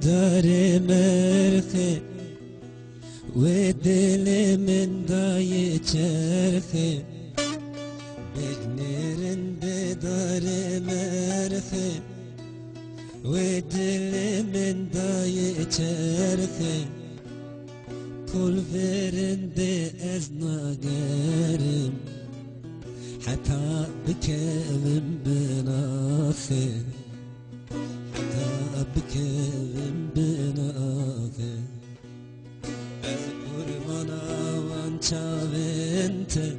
داره مرخه و دل من دای چرخه بگنرنده داره مرخه و دل من دای چرخه پول ورنده از ناگرم حتی بکوم بناخه حتی بکوم بناخه از قربانا وان چاوینته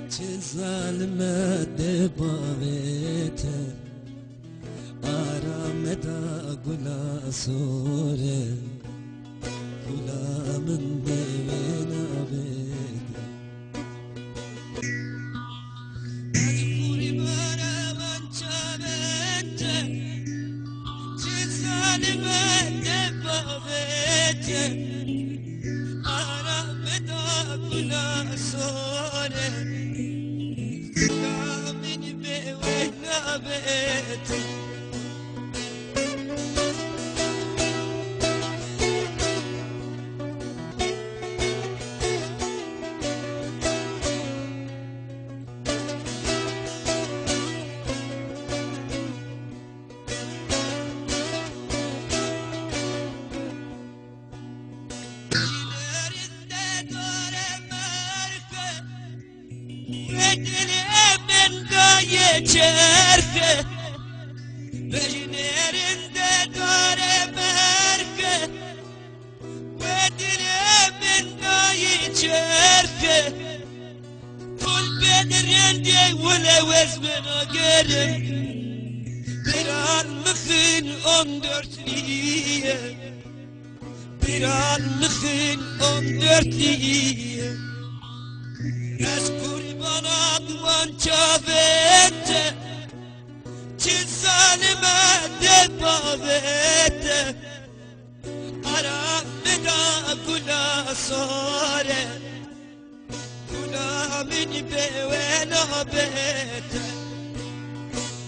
چه ظالمه دباویته آرام دا گلا سوره گلا من دیوینا بیده از قربانا وان چاوینته چه ظالمه دباویته آرام دا گلا سوره چرخه بجنرنده داره مرکه و دل من دای چرخه پول بدرنده ولو از منو گرم بران مخین 14 لیه بران مخین 14 لیه از قربانا دوان چاویته چه ظالمه دباویته آرام بدا گلا ساره گلا من بیوینا بیته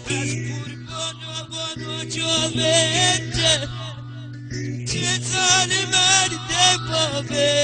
از قربانا دوان چاویته چه ظالمه دباویته